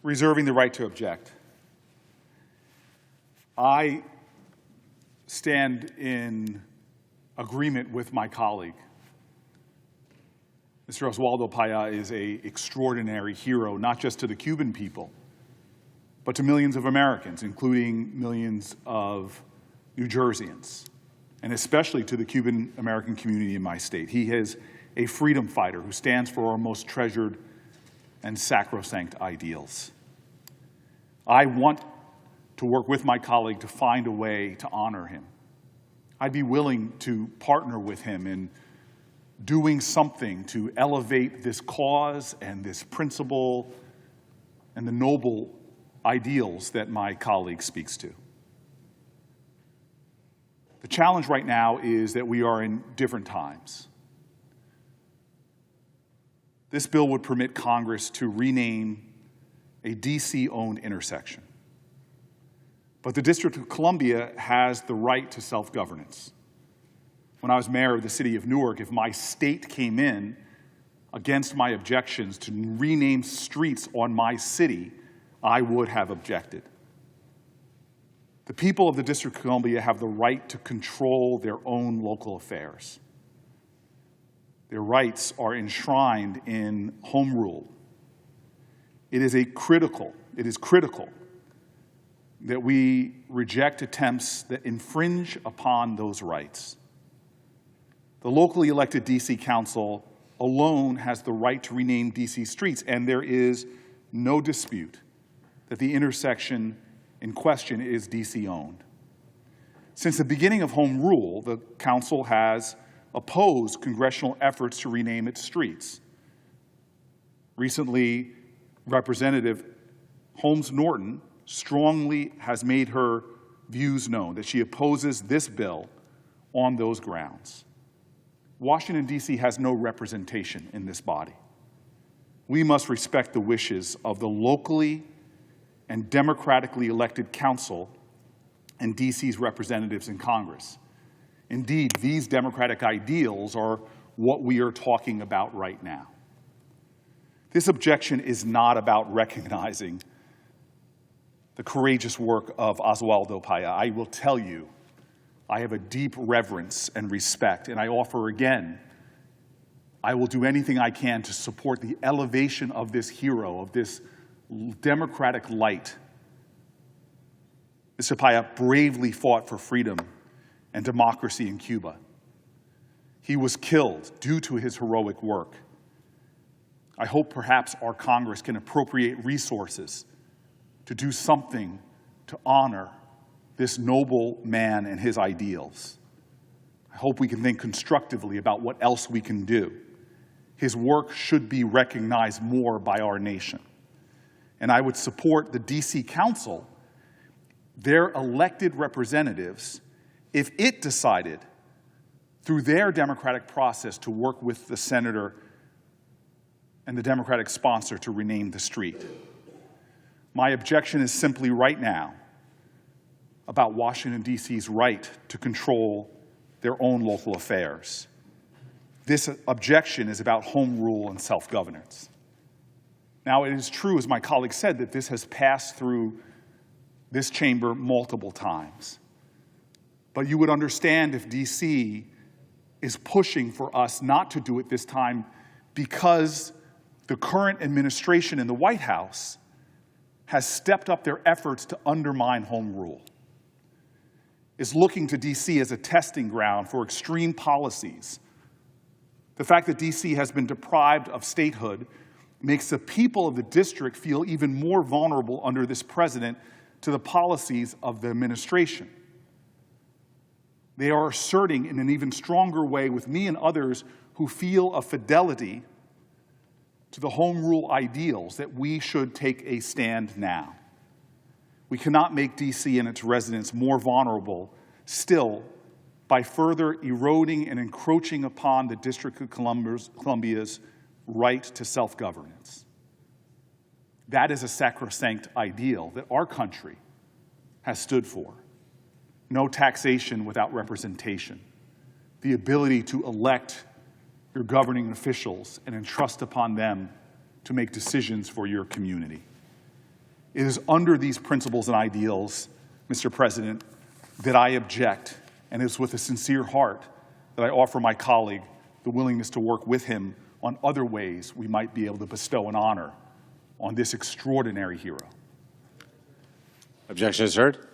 reserving the right to object. I stand in agreement with my colleague. Mr. Oswaldo Payá is an extraordinary hero, not just to the Cuban people, but to millions of Americans, including millions of New Jerseyans, and especially to the Cuban American community in my state. He is a freedom fighter who stands for our most treasured and sacrosanct ideals. I want to work with my colleague to find a way to honor him. I'd be willing to partner with him in doing something to elevate this cause and this principle and the noble ideals that my colleague speaks to. The challenge right now is that we are in different times. This bill would permit Congress to rename a DC-owned intersection. But the District of Columbia has the right to self-governance. When I was mayor of the city of Newark, if my state came in against my objections to rename streets on my city, I would have objected. The people of the District of Columbia have the right to control their own local affairs. Their rights are enshrined in home rule. It is critical that we reject attempts that infringe upon those rights. The locally elected D.C. Council alone has the right to rename D.C. streets, and there is no dispute that the intersection in question is D.C.-owned. Since the beginning of home rule, the Council has opposed congressional efforts to rename its streets. Recently, Representative Holmes Norton strongly has made her views known, that she opposes this bill on those grounds. Washington, D.C. has no representation in this body. We must respect the wishes of the locally and democratically elected council and D.C.'s representatives in Congress. Indeed, these democratic ideals are what we are talking about right now. This objection is not about recognizing the courageous work of Oswaldo Payá. I will tell you, I have a deep reverence and respect, and I offer again, I will do anything I can to support the elevation of this hero, of this democratic light. Mr. Payá bravely fought for freedom and democracy in Cuba. He was killed due to his heroic work. I hope perhaps our Congress can appropriate resources to do something to honor this noble man and his ideals. I hope we can think constructively about what else we can do. His work should be recognized more by our nation. And I would support the D.C. Council, their elected representatives, if it decided through their democratic process to work with the senator and the Democratic sponsor to rename the street. My objection is simply right now about Washington, D.C.'s right to control their own local affairs. This objection is about home rule and self-governance. Now, it is true, as my colleague said, that this has passed through this chamber multiple times. But you would understand if D.C. is pushing for us not to do it this time because the current administration in the White House has stepped up their efforts to undermine home rule, is looking to D.C. as a testing ground for extreme policies. The fact that D.C. has been deprived of statehood makes the people of the district feel even more vulnerable under this president to the policies of the administration. They are asserting in an even stronger way with me and others who feel a fidelity to the home rule ideals that we should take a stand now. We cannot make D.C. and its residents more vulnerable still by further eroding and encroaching upon the District of Columbia's right to self-governance. That is a sacrosanct ideal that our country has stood for. No taxation without representation. The ability to elect your governing officials and entrust upon them to make decisions for your community. It is under these principles and ideals, Mr. President, that I object, and it's with a sincere heart that I offer my colleague the willingness to work with him on other ways we might be able to bestow an honor on this extraordinary hero. Objection is heard.